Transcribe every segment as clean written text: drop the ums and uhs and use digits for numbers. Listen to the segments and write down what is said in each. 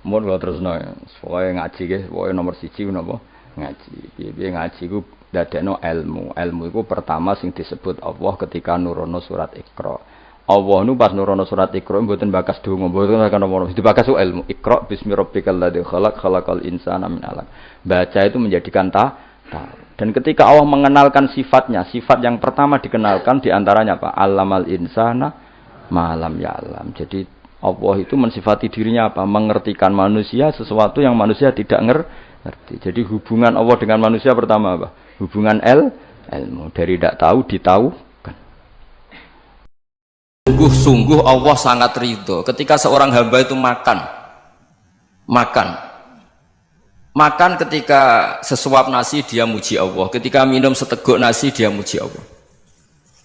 Mun kula terusno ya. Pokoke ngaji nggih, pokoke nomor 1 napa? Ngaji. Piye-piye ngaji ku dadekno ilmu. Ilmu iku pertama sing disebut Allah ketika nurono surat Iqra. Allah nu pas nurono surat Iqra mboten bakas donga, mboten akan nomor. Itu bakas ilmu. Iqra bismi rabbikal ladzi khalaq khalaqal insana min 'alaq. Baca itu menjadikan tahu. Dan ketika Allah mengenalkan sifatnya, sifat yang pertama dikenalkan diantaranya apa? Allamal insana malam ya'lam. Jadi Allah itu mensifati dirinya apa? Mengertikan manusia sesuatu yang manusia tidak ngerti. Jadi hubungan Allah dengan manusia pertama apa? Hubungan ilmu. Dari tidak tahu ditahukan. Sungguh Allah sangat ridho ketika seorang hamba itu makan ketika sesuap nasi dia muji Allah, ketika minum seteguk nasi dia muji Allah.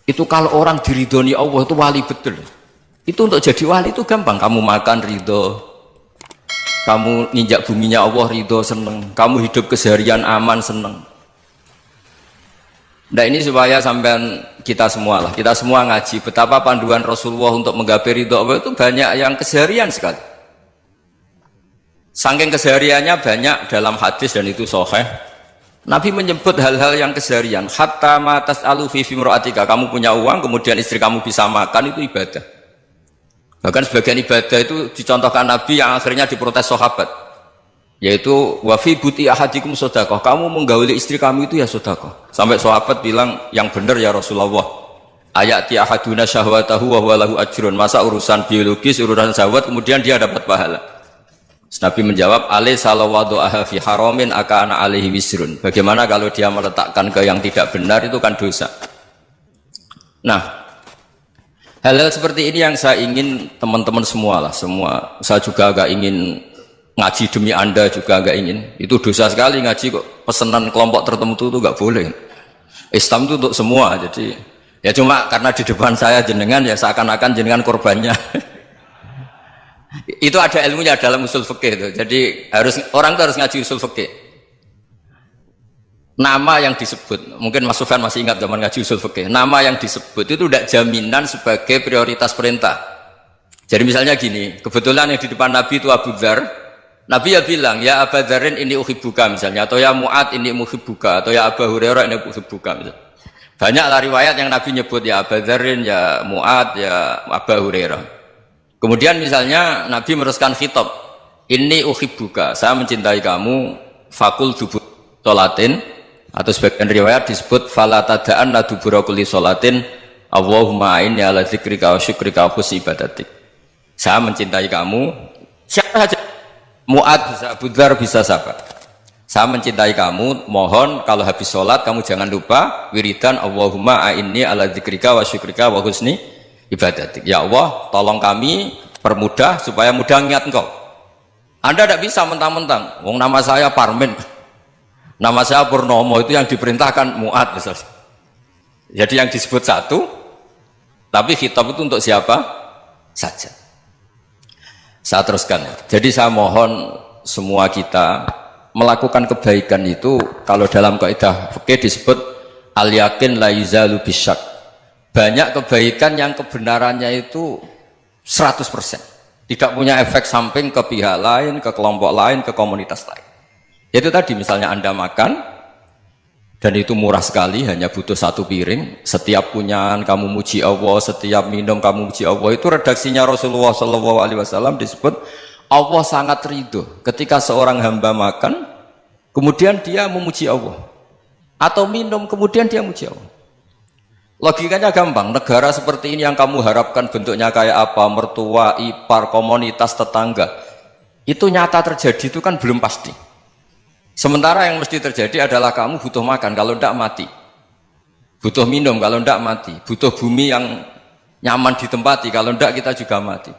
Itu kalau orang diridhoni Allah itu wali betul. Itu untuk jadi wali itu gampang. Kamu makan ridho, kamu nginjak buminya Allah ridho seneng, kamu hidup keseharian aman seneng. Nah ini supaya sampean kita semua ngaji betapa panduan Rasulullah untuk menggapai ridho Allah itu banyak yang keseharian sekali. Saking kesehariannya banyak dalam hadis dan itu sahih. Nabi menyebut hal-hal yang keseharian. Hatta ma tas'alu fi imra'atika. Kamu punya uang kemudian istri kamu bisa makan itu ibadah. Bahkan sebagian ibadah itu dicontohkan Nabi yang akhirnya diprotes sahabat. Yaitu wa fi buti ahadikum sedekah. Kamu menggauli istri kamu itu ya sedekah. Sampai sahabat bilang yang benar ya Rasulullah. Ayati ahaduna syahwatahu wa huwa lahu ajrun. Masa urusan biologis, urusan syahwat kemudian dia dapat pahala. Nabi menjawab, alaysa lawadu'aha fi haramin akana alaihi wisrun. Bagaimana kalau dia meletakkan ke yang tidak benar itu kan dosa. Nah, hal-hal seperti ini yang saya ingin teman-teman semua saya juga agak ingin ngaji demi Anda juga agak ingin. Itu dosa sekali ngaji kok pesanan kelompok tertentu itu enggak boleh. Islam itu untuk semua. Jadi ya cuma karena di depan saya jenengan ya seakan-akan jenengan korbannya. Itu ada ilmunya dalam usul fikih itu. Jadi orang itu harus ngaji usul fikih. Nama yang disebut, mungkin Mas Sufyan masih ingat zaman ngaji usul fikih. Nama yang disebut itu tidak jaminan sebagai prioritas perintah. Jadi misalnya gini, kebetulan yang di depan Nabi itu Abu Dzar. Nabi ya bilang, ya Abu Dzarin ini uhibbuka misalnya, atau ya Mu'ad ini uhibbuka, atau ya Abu Hurairah ini uhibbuka misalnya. Banyaklah riwayat yang Nabi nyebut ya Abu Dzarin, ya Mu'ad, ya Abu Hurairah. Kemudian misalnya Nabi meneruskan khitab, ini uhibbuka, saya mencintai kamu, fakul dubur sholatin, atau sebagian riwayat disebut fala tada'an la dubura kulli sholatin Allahumma a'inni ala dzikrika wa syukrika wa husni ibadatik. Saya mencintai kamu, siapa saja, Mu'ad bisa, Abu Dzar bisa siapa. Saya mencintai kamu, mohon kalau habis sholat kamu jangan lupa wiridan Allahumma a'inni ala dzikrika wa syukrika wa husni ibadatik. Ya Allah, tolong kami permudah supaya mudah ingat engkau. Anda tidak bisa mentang-mentang, wong nama saya Parmin, nama saya Purnomo, itu yang diperintahkan Mu'ad misalnya. Jadi yang disebut satu, tapi khitab itu untuk siapa saja. Saya teruskan ya. Jadi saya mohon semua kita melakukan kebaikan itu, kalau dalam kaidah fikih disebut al yakin la yuzalu bisyak. Banyak kebaikan yang kebenarannya itu 100%. Tidak punya efek samping ke pihak lain, ke kelompok lain, ke komunitas lain. Itu tadi misalnya Anda makan, dan itu murah sekali, hanya butuh 1 piring. Setiap punyaan kamu muji Allah, setiap minum kamu muji Allah. Itu redaksinya Rasulullah SAW disebut, Allah sangat ridho ketika seorang hamba makan, kemudian dia memuji Allah. Atau minum, kemudian dia muji Allah. Logikanya gampang, negara seperti ini yang kamu harapkan bentuknya kayak apa, mertua, ipar, komunitas, tetangga, itu nyata terjadi itu kan belum pasti. Sementara yang mesti terjadi adalah kamu butuh makan, kalau tidak mati. Butuh minum, kalau tidak mati. Butuh bumi yang nyaman ditempati, kalau tidak kita juga mati.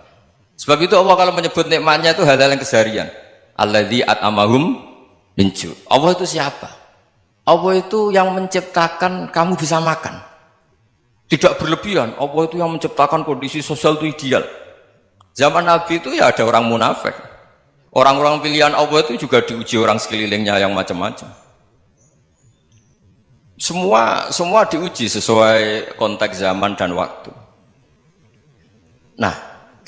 Sebab itu Allah kalau menyebut nikmatnya itu hal-hal yang keseharian. Alladzi at'amahum min ju'. Allah itu siapa? Allah itu yang menciptakan kamu bisa makan. Tidak berlebihan, Allah itu yang menciptakan kondisi sosial itu ideal. Zaman Nabi itu ya ada orang munafik. Orang-orang pilihan Allah itu juga diuji orang sekelilingnya yang macam-macam. Semua diuji sesuai konteks zaman dan waktu. Nah,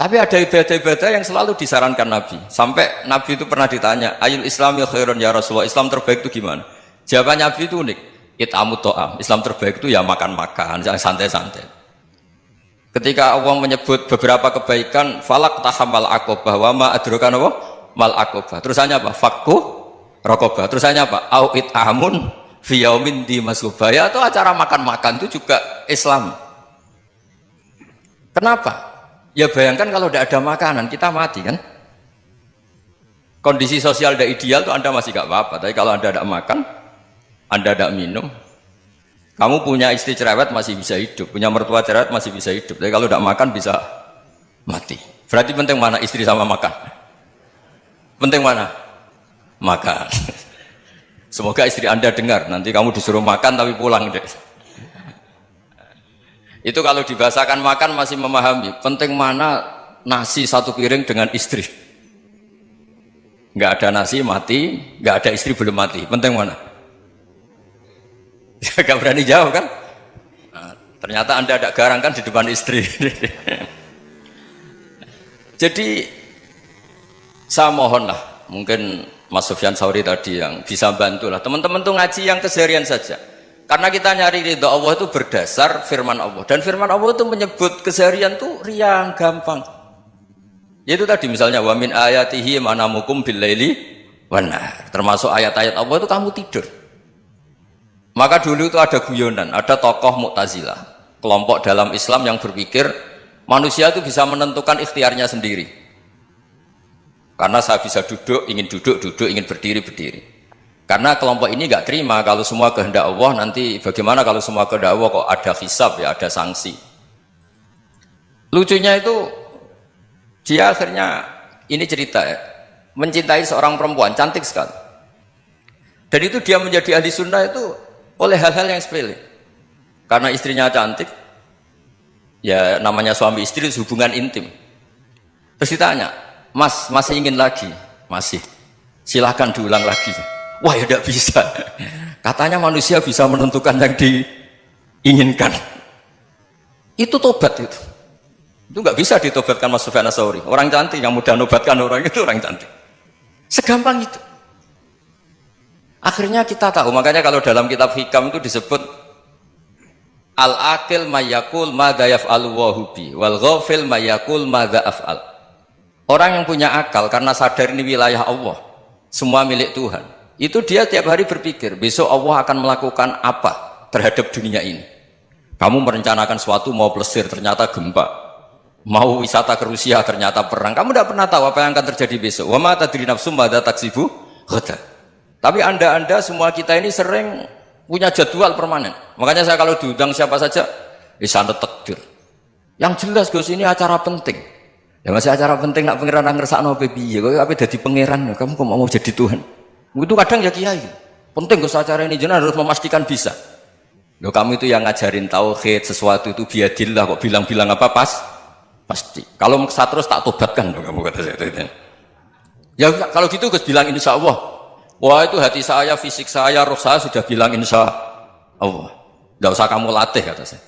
Tapi ada ibadah-ibadah yang selalu disarankan Nabi. Sampai Nabi itu pernah ditanya, ayul Islam ya khairun ya Rasulullah, Islam terbaik itu gimana? Jawaban Nabi itu unik, it'amut to'am. Islam terbaik itu ya makan-makan, yang santai-santai. Ketika Allah menyebut beberapa kebaikan, falak tahamal akobah, wa ma adrokan apa? Mal akobah. Terusannya apa? Fakku rokobah. Terusannya apa? Au it'amun fiyaumin di masubaya. Atau acara makan-makan itu juga Islam. Kenapa? Ya bayangkan kalau tidak ada makanan, kita mati kan? Kondisi sosial tidak ideal itu Anda masih gak apa-apa. Tapi kalau Anda tidak makan, Anda tidak minum, kamu punya istri cerewet masih bisa hidup, punya mertua cerewet masih bisa hidup. Tapi kalau tidak makan bisa mati. Berarti penting mana istri sama makan? Penting mana? Makan. Semoga istri Anda dengar, nanti kamu disuruh makan tapi pulang deh. Itu kalau dibahasakan makan masih memahami. Penting mana nasi satu piring dengan istri. Nggak ada nasi mati, nggak ada istri belum mati. Penting mana? Gak berani jawab kan? Nah, ternyata Anda ada garang kan di depan istri. Jadi saya mohonlah, mungkin Mas Sufyan Sauri tadi yang bisa bantulah. Teman-teman tuh ngaji yang keseharian saja. Karena kita nyari ridha Allah itu berdasar firman Allah. Dan firman Allah itu menyebut keseharian itu riang, gampang. Yaitu tadi misalnya wa min ayatihi manamukum bil laili wan nahar. Termasuk ayat-ayat Allah itu kamu tidur. Maka dulu itu ada guyonan, ada tokoh Mu'tazilah, kelompok dalam Islam yang berpikir manusia itu bisa menentukan ikhtiarnya sendiri. Karena saya bisa duduk, ingin berdiri, berdiri. Karena kelompok ini nggak terima kalau semua kehendak Allah, nanti bagaimana kalau semua kehendak Allah kok ada hisab ya, ada sanksi. Lucunya itu dia akhirnya ini cerita ya, mencintai seorang perempuan cantik sekali. Dan itu dia menjadi ahli sunnah itu oleh hal-hal yang sepele. Karena istrinya cantik, ya namanya suami istri hubungan intim. Terus ditanya, Mas masih ingin lagi? Masih. Silahkan diulang lagi. Wah ya tidak bisa. Katanya manusia bisa menentukan yang diinginkan. Itu tobat itu. Itu nggak bisa ditobatkan Mas Sufyan Ats-Tsauri. Orang cantik yang mudah nobatkan orang itu orang cantik. Segampang itu. Akhirnya kita tahu. Makanya kalau dalam kitab Hikam itu disebut al-aqil mayyakul madza yaf'alu wa hubi wal ghafil mayyakul madza af'al. Orang yang punya akal karena sadar ini wilayah Allah, semua milik Tuhan. Itu dia tiap hari berpikir, besok Allah akan melakukan apa terhadap dunia ini. Kamu merencanakan sesuatu mau plesir, ternyata gempa. Mau wisata ke Rusia, ternyata perang. Kamu tidak pernah tahu apa yang akan terjadi besok. Wa ma tadri nafsum madza taksibu ghadan. Tapi anda semua kita ini sering punya jadwal permanen. Makanya saya kalau diundang siapa saja, sana takdir. Yang jelas Gus ini acara penting. Ya masih acara penting nak pangeran ngersakno piye? Kok ape dadi pangeran? Kamu kok mau jadi Tuhan? Itu kadang ya kiai. Penting Gus acara ini jenengan harus memastikan bisa. Loh kamu itu yang ngajarin tauhid, sesuatu itu biadillah kok bilang-bilang apa pasti. Kalau saya terus tak tobatkan loh kamu kata saya. Ya kalau gitu Gus bilang insya Allah. Wah itu hati saya, fisik saya, roh saya sudah bilang insya Allah. Nggak usah kamu latih kata saya.